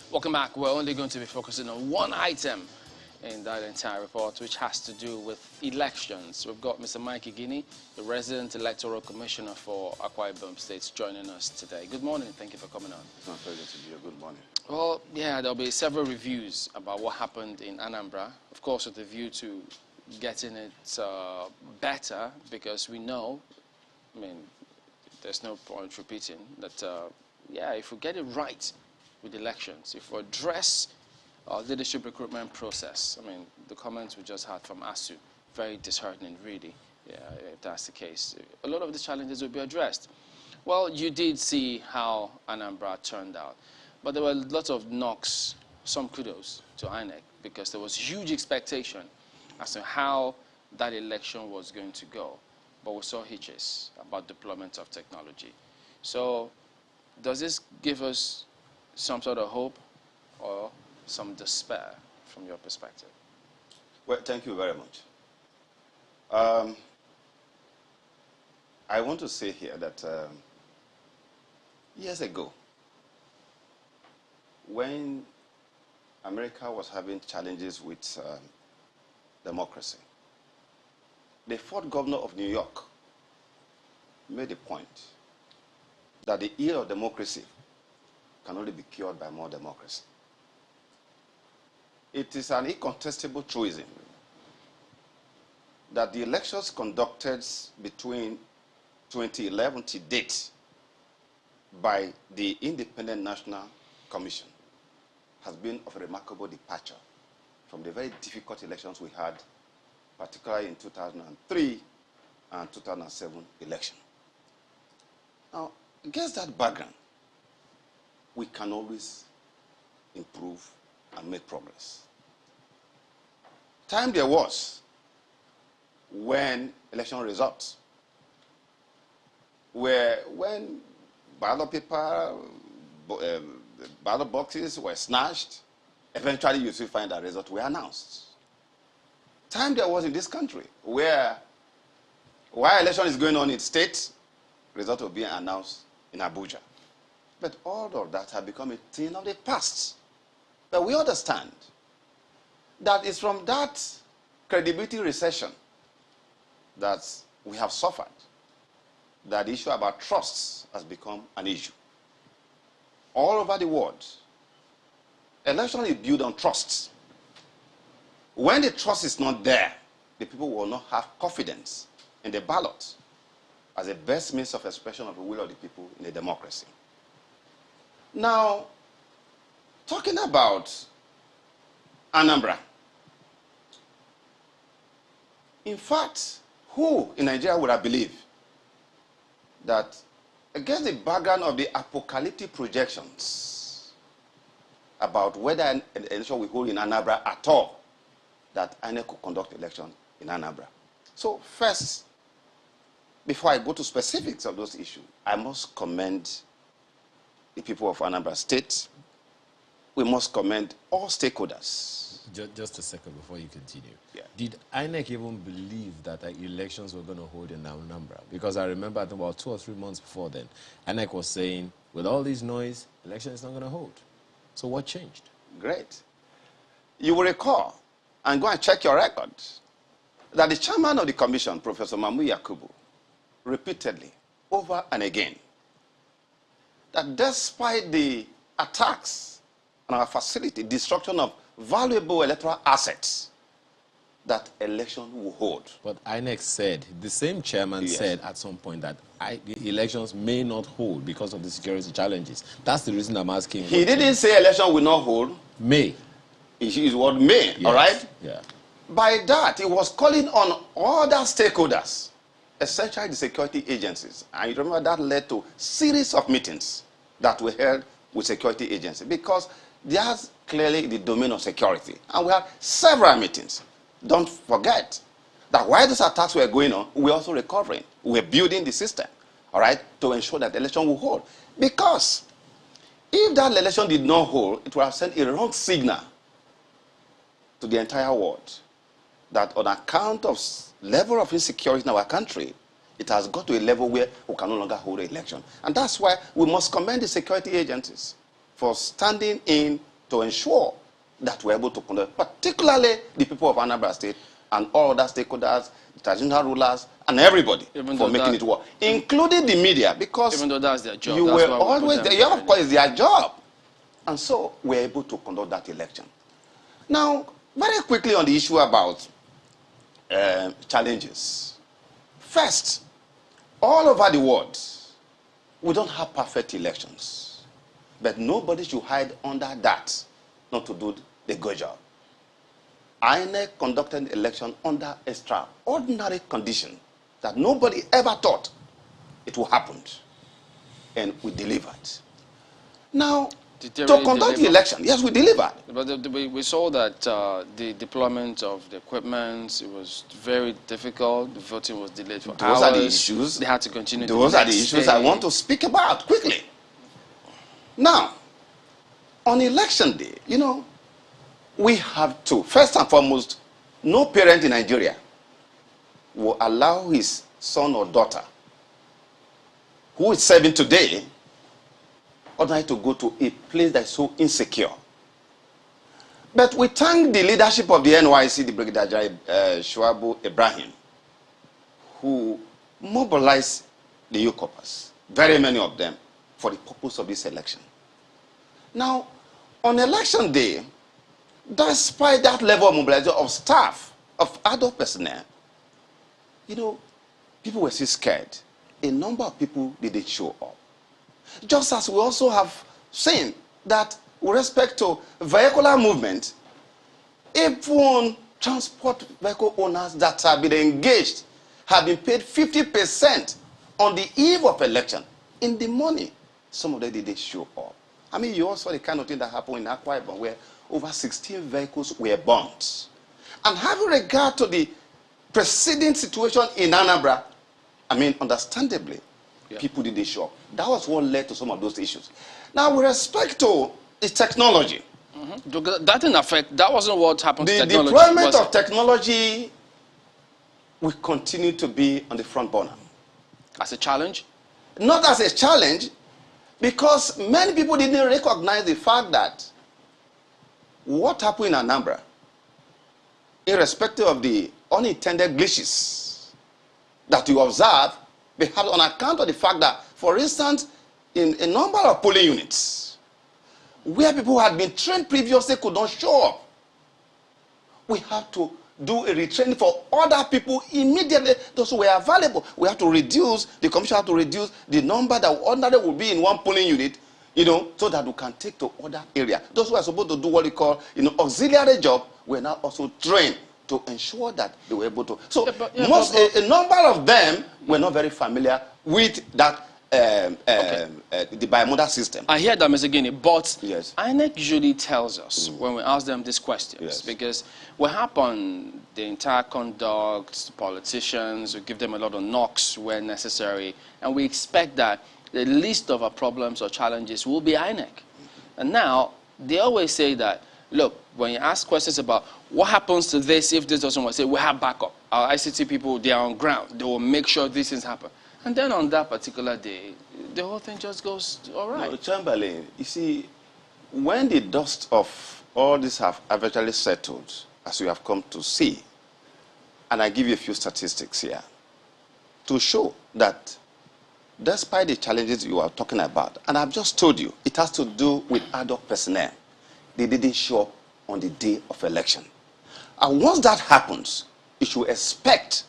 Welcome back. We're only going to be focusing on one item in that entire report, which has to do with elections. We've got Mr. Mike Igini, the resident electoral commissioner for Akwa Ibom State, joining us today. Good morning. Thank you for coming on. It's my pleasure to be here. Good morning. Well, yeah, there'll be several reviews about what happened in Anambra, of course, with a view to getting it better, because we know, I mean, there's no point repeating that, yeah, if we get it right with elections, if we address leadership recruitment process, I mean, the comments we just had from ASU, very disheartening, really, yeah, if that's the case. A lot of the challenges will be addressed. Well, you did see how Anambra turned out, but there were lots of knocks, some kudos to INEC, because there was huge expectation as to how that election was going to go. But we saw hitches about deployment of technology. So does this give us some sort of hope or some despair from your perspective? Well, thank you very much. I want to say here that years ago, when America was having challenges with democracy, the fourth governor of New York made a point that the era of democracy can only be cured by more democracy. It is an incontestable truism that the elections conducted between 2011 to date by the Independent National Commission has been of a remarkable departure from the very difficult elections we had, particularly in 2003 and 2007 election. Now, against that background, we can always improve and make progress. Time there was when election results were when ballot paper, ballot boxes were snatched. Eventually, you still find that results were announced. Time there was in this country where, while election is going on in state, results will be announced in Abuja. But all of that has become a thing of the past. But we understand that it's from that credibility recession that we have suffered that the issue about trusts has become an issue. All over the world, election is built on trust. When the trust is not there, the people will not have confidence in the ballot as the best means of expression of the will of the people in a democracy. Now, talking about Anambra, in fact, who in Nigeria would have believed that against the background of the apocalyptic projections about whether an election will hold in Anambra at all, that INEC could conduct election in Anambra? So first, before I go to specifics of those issues, I must commend the people of Anambra State. We must commend all stakeholders. Just a second before you continue. Yeah. Did INEC even believe that elections were going to hold in Anambra? Because I remember about 2 or 3 months before then, INEC was saying, with all this noise, election is not going to hold. So what changed? Great. You will recall, and go and check your record, that the chairman of the commission, Professor Mamu Yakubu, repeatedly, over and again, that despite the attacks on our facility, destruction of valuable electoral assets, that election will hold. But INEC said, the same chairman said at some point that the elections may not hold because of the security challenges. That's the reason I'm asking. He didn't say election will not hold. May. He used the word may, Yes. all right? Yeah. By that, he was calling on other stakeholders, essentially the security agencies. And you remember that led to series of meetings that were held with security agencies, because there's clearly the domain of security. And we had several meetings. Don't forget that while those attacks were going on, we're also recovering. We're building the system, all right, to ensure that the election will hold. Because if that election did not hold, it would have sent a wrong signal to the entire world that on account of level of insecurity in our country, it has got to a level where we can no longer hold an election. And that's why we must commend the security agencies for standing in to ensure that we're able to conduct, particularly the people of Anambra State and all other stakeholders, the traditional rulers, and everybody for making it work, including the media, because even though that's their job, you that's were why we put always them there. there. Yeah, of course, it's their job. And so we're able to conduct that election. Now, very quickly on the issue about challenges. First, all over the world, we don't have perfect elections. But nobody should hide under that not to do the good job. INEC conducted election under extraordinary conditions that nobody ever thought it would happen. And we delivered. Now, to conduct the election, yes, we delivered. But we saw that the deployment of the equipment, it was very difficult. The voting was delayed for hours. Those are the issues. They had to continue. Those are the issues I want to speak about quickly. Now, on election day, you know, we have to, first and foremost, no parent in Nigeria will allow his son or daughter who is serving today ordinarily to go to a place that is so insecure. But we thank the leadership of the NYC, the Brigadier General Shuabu Ibrahim, who mobilized the youth corpus, very many of them, for the purpose of this election. Now, on election day, despite that level of mobilization of staff, of adult personnel, you know, people were still scared. A number of people didn't show up. Just as we also have seen that with respect to vehicular movement, even transport vehicle owners that have been engaged have been paid 50% on the eve of election. In the morning, some of them didn't show up. I mean, you also saw the kind of thing that happened in Akwa Ibom where over 16 vehicles were burnt. And having regard to the preceding situation in Anambra, I mean, understandably, people didn't show up. That was what led to some of those issues. Now, with respect to the technology, that didn't affect, that wasn't what happened to technology. The deployment of technology will continue to be on the front burner. As a challenge? Not as a challenge, because many people didn't recognize the fact that what happened in Anambra, irrespective of the unintended glitches that you observe, perhaps on account of the fact that, for instance, in a number of polling units, where people who had been trained previously could not show up, we have to do a retraining for other people immediately, those who were available. We have to reduce, the commission have to reduce the number that ordinarily would be in one polling unit, you know, so that we can take to other areas. Those who are supposed to do what we call, you know, auxiliary job, were now also trained to ensure that they were able to. So a number of them were not very familiar with that the bimodal system. I hear that, Mr. Igini, but yes, INEC usually tells us when we ask them these questions, because we happen the entire conduct, politicians, we give them a lot of knocks where necessary, and we expect that the list of our problems or challenges will be INEC. And now, they always say that, look, when you ask questions about what happens to this if this doesn't work, say we have backup. Our ICT people, they are on ground. They will make sure these things happen. And then on that particular day, the whole thing just goes all right. No, Chamberlain, you see, when the dust of all this have eventually settled, as we have come to see, and I give you a few statistics here, to show that despite the challenges you are talking about, and I've just told you, it has to do with adult personnel. They didn't show up on the day of election. And once that happens, you should expect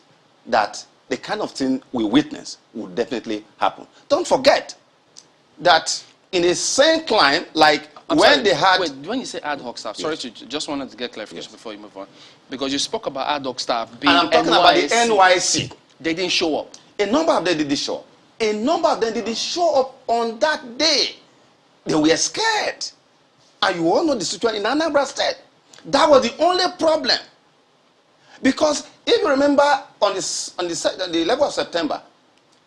that the kind of thing we witness will definitely happen. Don't forget that in a same client, like they had... Wait, when you say ad hoc staff, sorry, just wanted to get clarification before you move on. Because you spoke about ad hoc staff being and I'm talking about the NYC. They didn't show up. A number of them didn't show up. A number of them didn't show up on that day. They were scared. And you all know the situation in Anambra State. That was the only problem. Because if you remember on the 11th of September,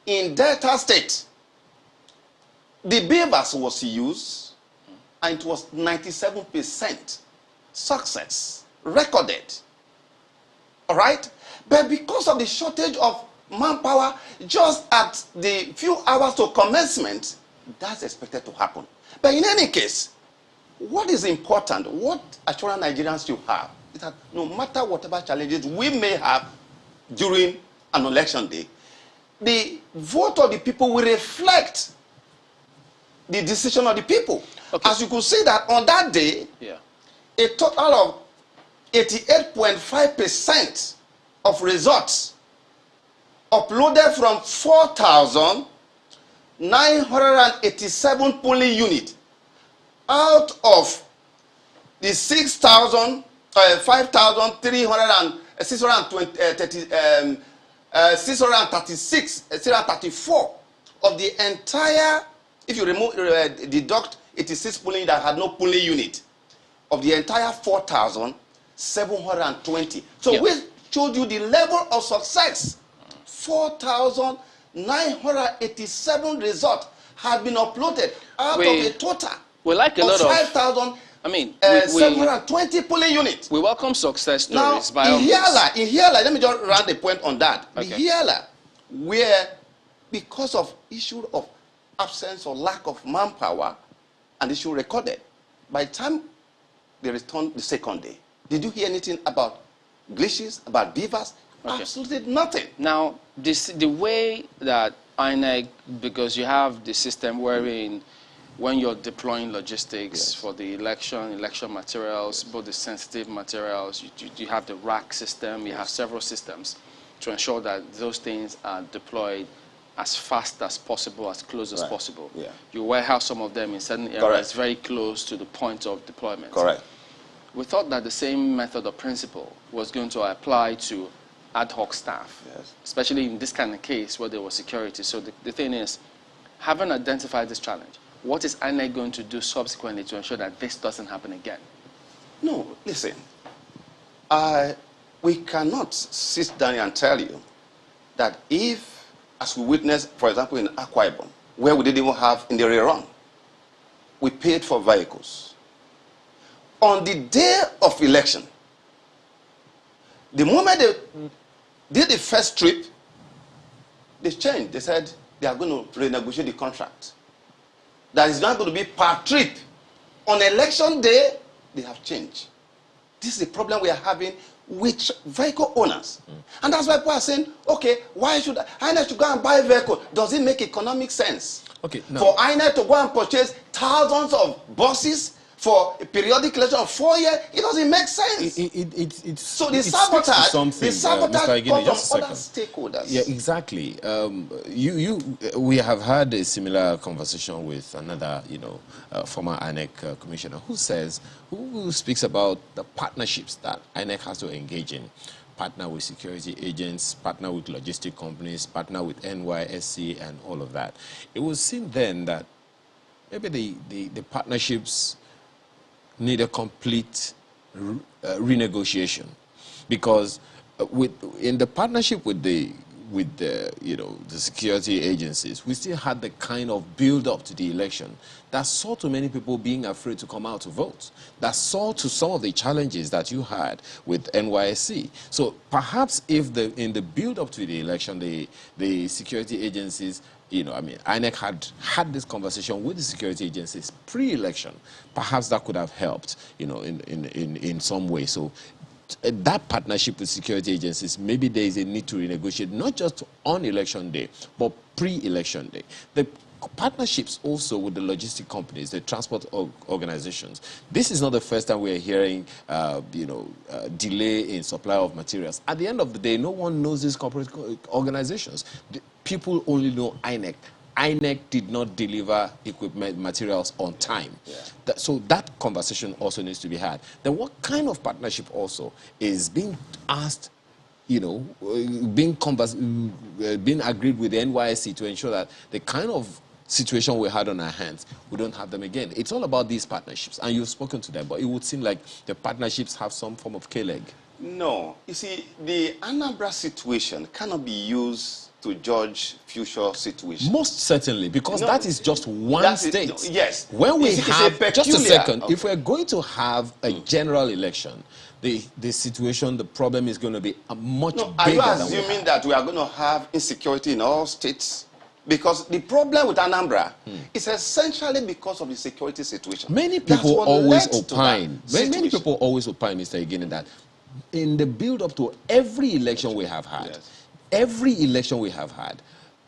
in Delta State, the beavers was used, and it was 97% success recorded. All right? But because of the shortage of manpower, just at the few hours to commencement, that's expected to happen. But in any case, what is important, what assurance Nigerians should have, is that no matter whatever challenges we may have during an election day, the vote of the people will reflect the decision of the people. Okay. As you could see that on that day, Yeah. a total of 88.5% of results uploaded from 4,987 polling units out of the 634 of the entire, if you remove, deduct 86 polling that had no polling unit, of the entire 4,720. So we showed you the level of success. 4,987 results have been uploaded out of a total like a of lot of 5,000. I mean, 720 polling units. We welcome success Now, stories. By in Hiala, let me just round the point on that. Okay. In Hiala, where because of issue of absence or lack of manpower, and issue recorded, by the time they returned the second day, did you hear anything about glitches, about beavers? Okay. Absolutely nothing. Now, the way that INEC, because you have the system wherein when you're deploying logistics for the election materials, both the sensitive materials, you have the rack system, you have several systems to ensure that those things are deployed as fast as possible, as close as possible. Yeah. You warehouse some of them in certain areas very close to the point of deployment. Correct. We thought that the same method or principle was going to apply to ad hoc staff, especially in this kind of case where there was security. So the thing is, having identified this challenge, what is INEC going to do subsequently to ensure that this doesn't happen again? No, listen. We cannot sit down and tell you that if, as we witnessed, for example, in Akwa Ibom, where we didn't even have in the rerun, we paid for vehicles. On the day of election, the moment they did the first trip, they changed. They said they are going to renegotiate the contract. That is not going to be per trip. On election day, they have changed. This is the problem we are having with vehicle owners. And that's why people are saying, okay, why should INEC to go and buy a vehicle? Does it make economic sense? Okay, no. For INEC to go and purchase thousands of buses for a periodic election of 4 years, it doesn't make sense. So the sabotage comes from other stakeholders. Yeah, exactly. We have had a similar conversation with another, former INEC commissioner who speaks about the partnerships that INEC has to engage in. Partner with security agents, partner with logistic companies, partner with NYSC and all of that. It was seen then that maybe the partnerships need a complete renegotiation, because in the partnership with the security agencies, we still had the kind of build up to the election that saw too many people being afraid to come out to vote, that saw to some of the challenges that you had with NYSC. So perhaps if in the build up to the election, the security agencies, INEC had this conversation with the security agencies pre-election, perhaps that could have helped, in some way. So that partnership with security agencies, maybe there is a need to renegotiate, not just on election day, but pre-election day. The partnerships also with the logistic companies, the transport organizations. This is not the first time we are hearing, delay in supply of materials. At the end of the day, no one knows these corporate organizations. People only know INEC. INEC did not deliver equipment materials on time. Yeah. So that conversation also needs to be had. Then what kind of partnership also is being asked, being agreed with the NYSC to ensure that the kind of situation we had on our hands, we don't have them again. It's all about these partnerships, and you've spoken to them, but it would seem like the partnerships have some form of K-leg. No. You see, the Anambra situation cannot be used to judge future situations. Most certainly, because that is just one state. Yes. When we have, just a second, okay. If we're going to have a general election, the situation, the problem is going to be much bigger. Are you assuming that we are going to have insecurity in all states? Because the problem with Anambra is essentially because of the security situation. Many That's people what always led to opine. that Many people always opine, Mr. Igini, that in the build-up to every election we have had,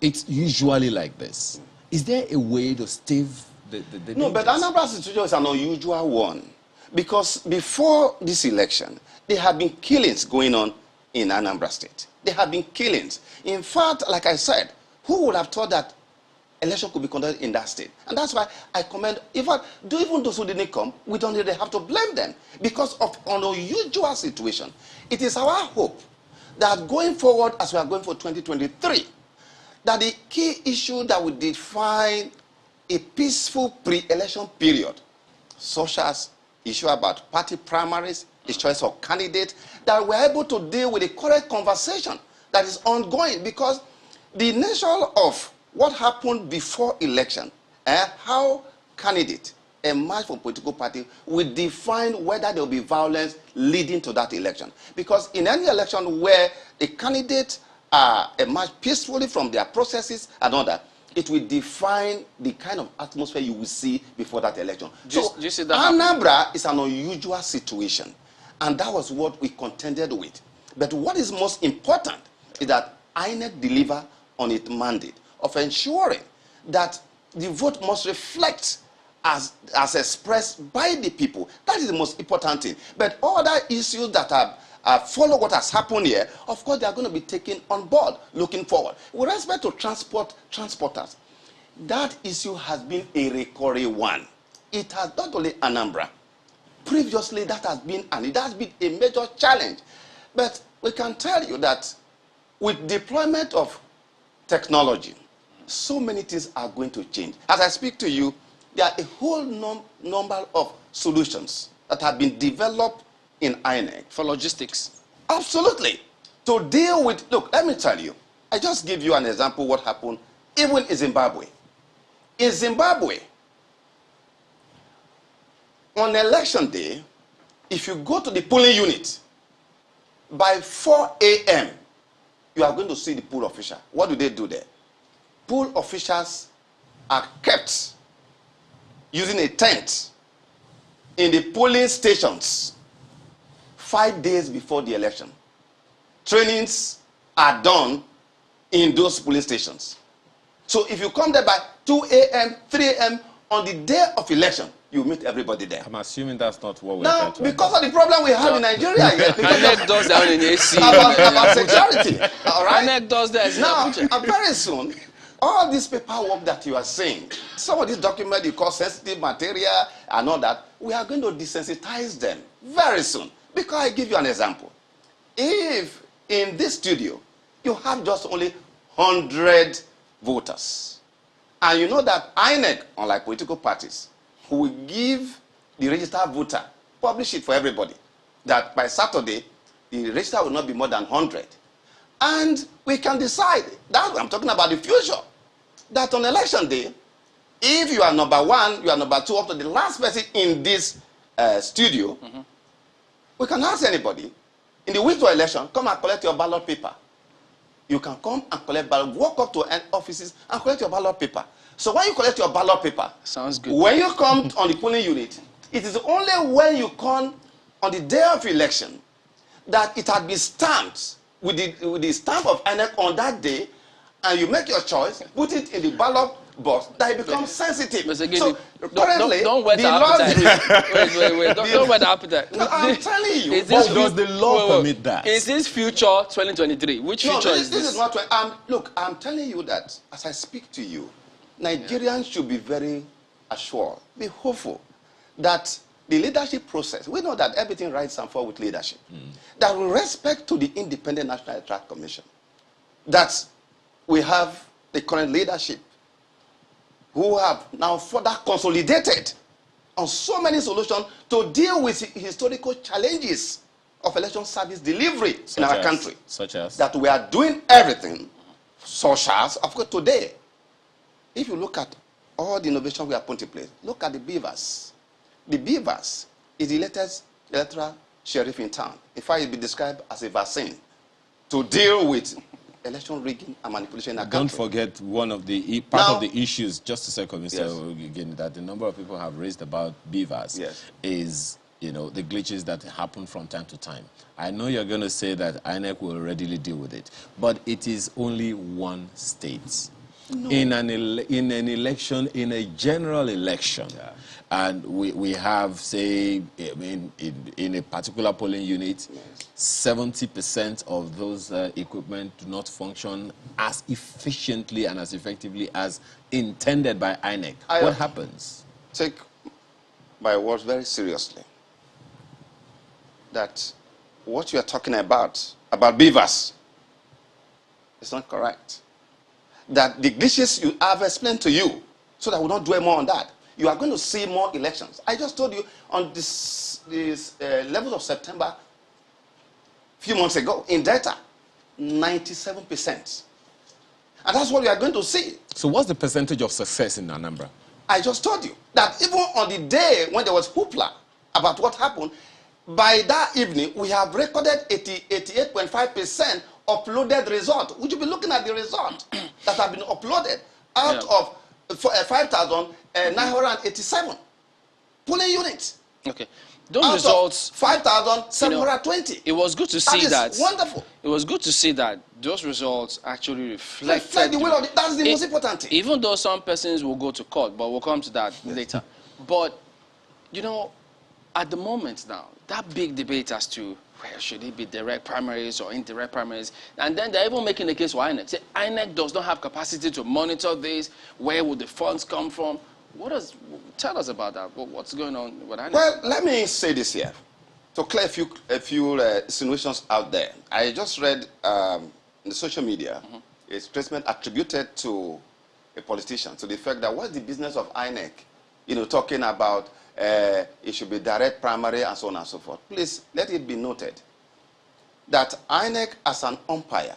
it's usually like this. Is there a way to stave the No, but dangers? Anambra's situation is an unusual one. Because before this election, there have been killings going on in Anambra State. There have been killings. In fact, like I said, who would have thought that election could be conducted in that state? And that's why I commend, even those who didn't come, we don't really have to blame them. Because of an unusual situation, it is our hope that going forward, as we are going for 2023, that the key issue that will define a peaceful pre-election period, such as issue about party primaries, the choice of candidate, that we're able to deal with the current conversation that is ongoing, because the nature of what happened before election and how candidate emerge from political party will define whether there will be violence leading to that election. Because in any election where the candidates emerge peacefully from their processes and all that, it will define the kind of atmosphere you will see before that election. So Anambra is an unusual situation, and that was what we contended with. But what is most important is that INEC deliver on its mandate of ensuring that the vote must reflect as expressed by the people. That is the most important thing. But other issues that follow what has happened here, of course, they are going to be taken on board looking forward. With respect to transporters, that issue has been a recurring one. It has not only Anambra. Previously, that has been, and it has been a major challenge. But we can tell you that with deployment of technology, so many things are going to change. As I speak to you, there are a whole number of solutions that have been developed in INEC. For logistics? Absolutely. To deal with, look, let me tell you, I just give you an example of what happened even in Zimbabwe. In Zimbabwe, on election day, if you go to the polling unit, by 4 a.m., you are going to see the poll official. What do they do there? Poll officials are kept using a tent in the polling stations 5 days before the election. Trainings are done in those polling stations. So if you come there by 2 a.m., 3 a.m. on the day of election, you meet everybody there. I'm assuming that's not what we're now, because of the problem we have in Nigeria, INEC does that in AC. about security. All right? INEC does that. Now, very soon, all this paperwork that you are saying, some of these documents you call sensitive material and all that, we are going to desensitize them very soon. Because I give you an example. If in this studio you have just only 100 voters, and you know that INEC, unlike political parties, who will give the registered voter, publish it for everybody, that by Saturday, the register will not be more than 100. And we can decide, that I'm talking about the future, that on election day, if you are number one, you are number two, up to the last person in this studio, we can ask anybody, in the week of election, come and collect your ballot paper. You can come and collect ballot, walk up to offices and collect your ballot paper. So when you collect your ballot paper, sounds good. When you come on the polling unit, it is only when you come on the day of election that it had been stamped with the stamp of INEC on that day, and you make your choice, put it in the ballot box, that it becomes sensitive. Igini, so currently, don't wet the the appetite. laws... Don't wet the appetite. No, I'm telling you. Does the law permit that? Is this future 2023? Which future is this? This is not... look, I'm telling you that as I speak to you, Nigerians should be very assured, be hopeful that the leadership process, we know that everything rides and falls with leadership, that with respect to the Independent National Electoral Commission, that we have the current leadership who have now further consolidated on so many solutions to deal with historical challenges of election service delivery in our country. Such as? That we are doing everything, such as, of course, today, if you look at all the innovation we have put in place, look at the beavers. The beavers is the latest electoral sheriff in town. In fact, it will be described as a vaccine to deal with election rigging and manipulation in our Don't country. forget one of the part Now, of the issues. Just a second, Mr. Yes. Igini, that the number of people have raised about beavers Yes. is, you know, the glitches that happen from time to time. I know you're going to say that INEC will readily deal with it, but it is only one state. No. In an election, in a general election, and we have, say, in a particular polling unit, 70% of those equipment do not function as efficiently and as effectively as intended by INEC. What happens? Take my words very seriously. That what you are talking about beavers, is not correct. That the glitches you have explained to you, so that we don't dwell more on that. You are going to see more elections. I just told you on this 11th of September, a few months ago, in data, 97%. And that's what we are going to see. So what's the percentage of success in Anambra? I just told you that even on the day when there was hoopla about what happened, by that evening, we have recorded 88.5% uploaded result. Would you be looking at the result that have been uploaded out of 5,987 polling units? Okay. Those Out results, 5,720. it was good to see that. that. Wonderful. It was good to see that those results actually Reflect reflected the will of that's the most important thing. Even though some persons will go to court, but we'll come to that later. But, you know, at the moment now, that big debate as to where should it be direct primaries or indirect primaries, and then they're even making the case for INEC. Say INEC does not have capacity to monitor this. Where would the funds come from? Tell us about that. What's going on with INEC? Well, let me say this here to clear a few insinuations out there. I just read in the social media a statement attributed to a politician to the fact that what's the business of INEC, you know, talking about it should be direct primary and so on and so forth. Please let it be noted that INEC as an umpire,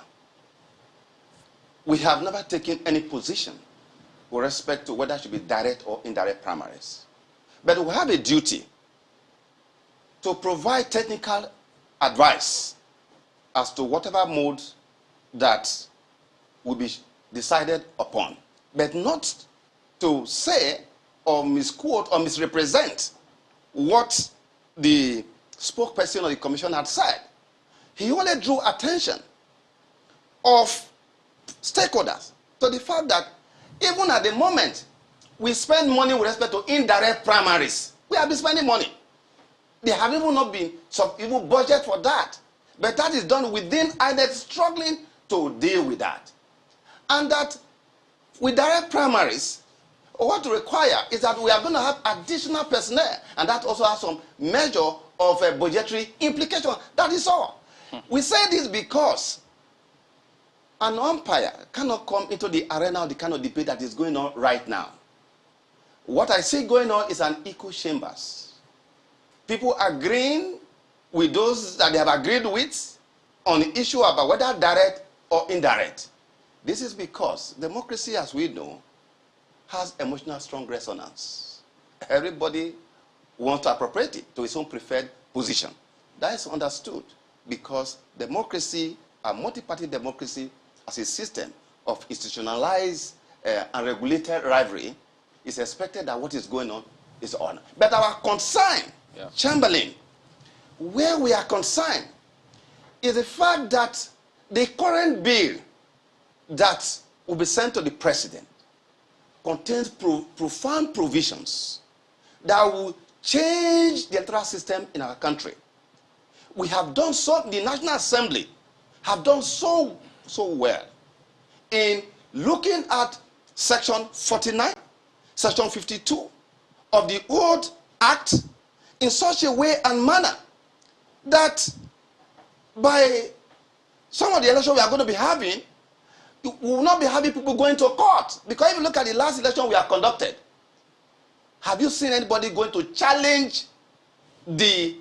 we have never taken any position with respect to whether it should be direct or indirect primaries. But we have a duty to provide technical advice as to whatever mode that will be decided upon, but not to say or misquote or misrepresent what the spokesperson of the commission had said. He only drew attention of stakeholders to the fact that even at the moment we spend money with respect to indirect primaries. We have been spending money. They have even not been even budget for that. But that is done within INEC struggling to deal with that. And that with direct primaries, what to require is that we are going to have additional personnel, and that also has some measure of a budgetary implication. That is all. We say this because an umpire cannot come into the arena of the kind of debate that is going on right now. What I see going on is an echo chambers. People agreeing with those that they have agreed with on the issue about whether direct or indirect. This is because democracy, as we know, has emotional strong resonance. Everybody wants to appropriate it to his own preferred position. That is understood because democracy, a multi-party democracy, as a system of institutionalized and regulated rivalry, is expected that what is going on is on. But our concern, Chamberlain, where we are concerned, is the fact that the current bill that will be sent to the president contains profound provisions that will change the electoral system in our country. We have done so, the National Assembly have done so well in looking at Section 49, Section 52 of the old Act in such a way and manner that by some of the elections we are going to be having, we will not be having people going to court. Because if you look at the last election we have conducted, have you seen anybody going to challenge the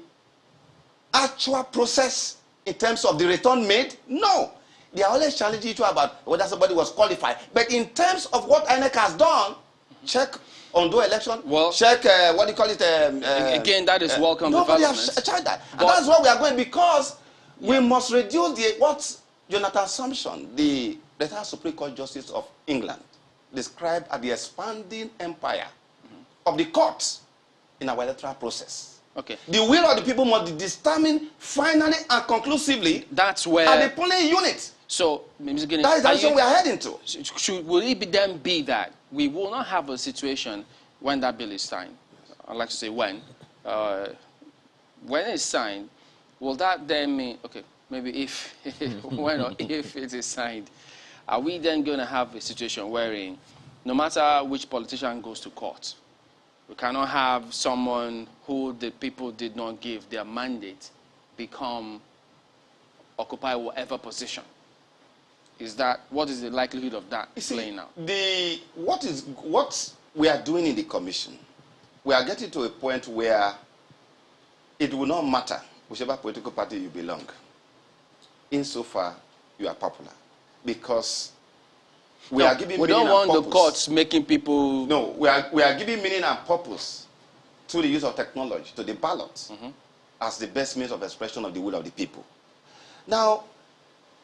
actual process in terms of the return made? No. They are always challenging each other about whether somebody was qualified. But in terms of what INEC has done, check Ondo election, check, what do you call it? Again, that is welcome nobody development. has tried that. And that's why we are going, because we must reduce what Jonathan Sumption, the retired Supreme Court Justice of England, described as the expanding empire of the courts in our electoral process. Okay. The will of the people must be determined finally and conclusively That's where at the polling unit. So, Mr. Igini, That is the direction we are heading to. Will it then be that we will not have a situation when that bill is signed? I'd like to say when. When it's signed, will that then mean, okay, maybe if, when or if it is signed, are we then going to have a situation wherein no matter which politician goes to court, we cannot have someone who the people did not give their mandate occupy whatever position? What is the likelihood of that playing out? What we are doing in the commission, we are getting to a point where it will not matter whichever political party you belong, insofar you are popular, because we are giving we meaning don't want and the purpose. courts making people. No, we are giving meaning and purpose through the use of technology to the ballot as the best means of expression of the will of the people. Now,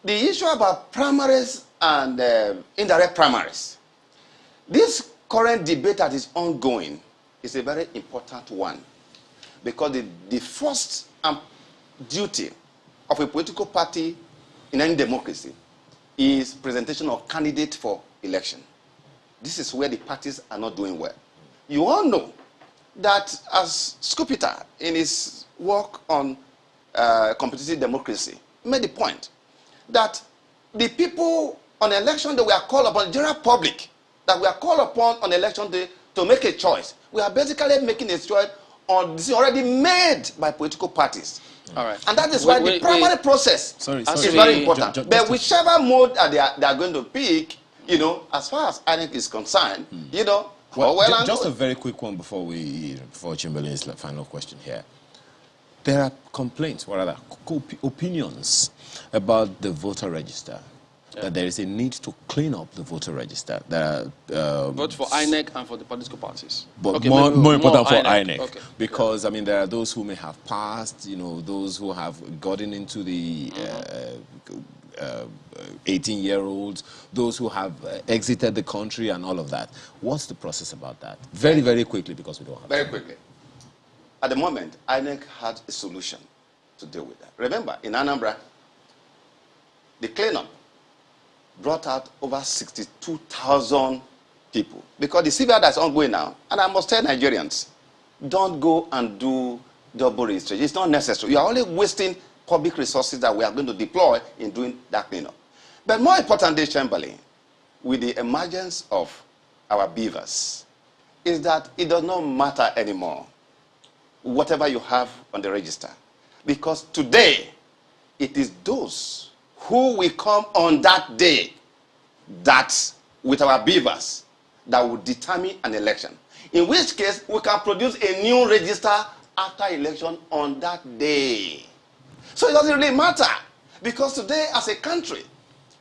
the issue about primaries and indirect primaries, this current debate that is ongoing is a very important one, because the first duty of a political party in any democracy is presentation of candidate for election. This is where the parties are not doing well. You all know that as Scupita, in his work on competitive democracy, made the point that the people on election day we are called upon, the general public, that we are called upon on election day to make a choice. We are basically making a choice on this already made by political parties. All right. And that is why the primary process is very important. But whichever mode that they are going to pick, as far as INEC is concerned, just a very quick one before Chamberlain's final question here. There are complaints, or rather opinions, about the voter register. Yeah. That there is a need to clean up the voter register. Both for INEC and for the political parties. But okay, more important for INEC. Okay. Because, there are those who may have passed, those who have gotten into the 18-year-olds, those who have exited the country and all of that. What's the process about that? Very, very quickly, because we don't have Very quickly. At the moment, INEC had a solution to deal with that. Remember, in Anambra, the cleanup brought out over 62,000 people. Because the civil that's ongoing now, and I must tell Nigerians, don't go and do double registration. It's not necessary. You are only wasting public resources that we are going to deploy in doing that cleanup. But more importantly, Chamberlain, with the emergence of our beavers, is that it does not matter anymore whatever you have on the register. Because today, it is those who will come on that day that, with our beavers, that will determine an election. In which case, we can produce a new register after election on that day. So it doesn't really matter. Because today, as a country,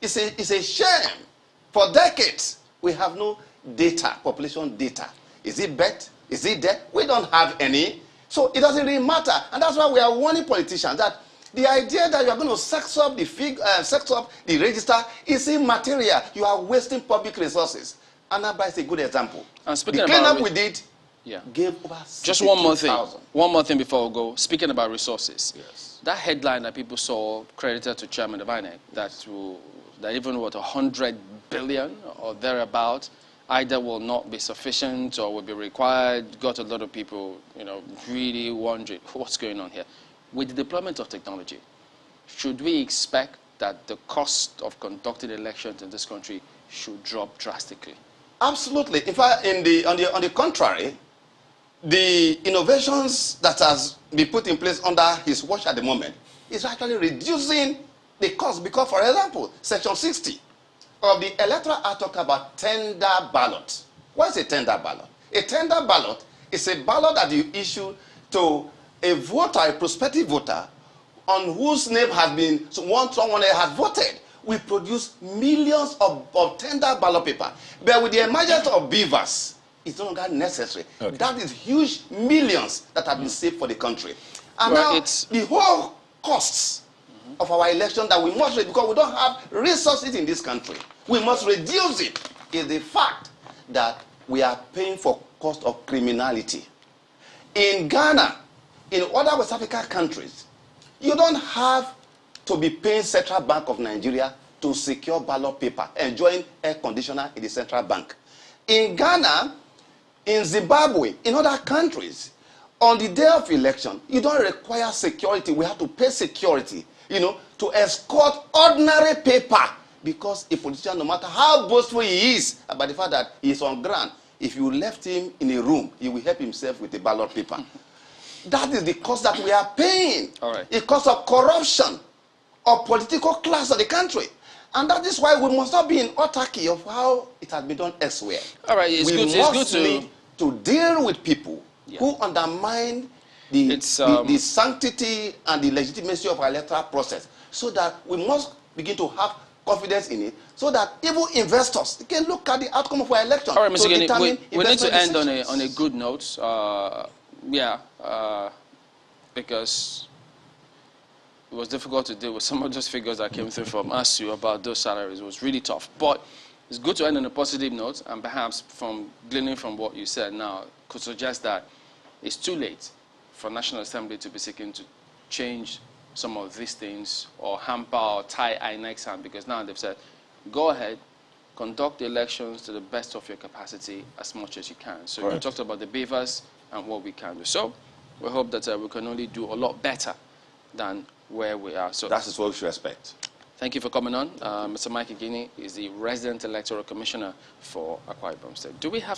it's a shame. For decades, we have no data, population data. Is it bad? Is it dead? We don't have any. So it doesn't really matter. And that's why we are warning politicians that the idea that you are going to sex up the register is immaterial. You are wasting public resources. Anambra is a good example. And speaking the cleanup we did gave over 62,000. Just one more thing. One more thing before we go. Speaking about resources. Yes. That headline that people saw credited to Chairman of INEC, that even 100 billion or thereabout, either will not be sufficient or will be required, got a lot of people, really wondering what's going on here. With the deployment of technology, should we expect that the cost of conducting elections in this country should drop drastically? Absolutely. In fact, on the contrary, the innovations that has been put in place under his watch at the moment is actually reducing the cost. Because, for example, Section 60 of the Electoral Act talk about tender ballot. What is a tender ballot? A tender ballot is a ballot that you issue to a voter, a prospective voter, on whose name has been someone has voted. We produce millions of tender ballot paper. But with the emergence of beavers, it's no longer necessary. Okay. That is huge millions that have been saved for the country. And now the whole costs of our election that we must, because we don't have resources in this country, we must reduce it, is the fact that we are paying for cost of criminality. In Ghana, in other West African countries, you don't have to be paying Central Bank of Nigeria to secure ballot paper, enjoying air conditioner in the Central Bank. In Ghana, in Zimbabwe, in other countries, on the day of election, you don't require security. We have to pay security, to escort ordinary paper, because a politician, no matter how boastful he is about the fact that he is on ground, if you left him in a room, he will help himself with a ballot paper. That is the cost that we are paying. All right. The cost of corruption of political class of the country. And that is why we must not be in autarky of how it has been done elsewhere. All right, it's good to deal with people who undermine the sanctity and the legitimacy of our electoral process, so that we must begin to have confidence in it, so that even investors can look at the outcome of our election. All right, Mr. Igini, we need to end decisions. on a good note. Because it was difficult to deal with some of those figures that came through from ASU about those salaries. It was really tough. But it's good to end on a positive note, and perhaps from gleaning from what you said now, could suggest that it's too late for National Assembly to be seeking to change some of these things or hamper or tie INEC's hand, because now they've said, go ahead, conduct the elections to the best of your capacity as much as you can. So you talked about the beavers and what we can do. So we hope that we can only do a lot better than where we are. So that is what we should expect. Thank you for coming on. Mr. Mike Igini is the resident electoral commissioner for Akwa Ibom State. Do we have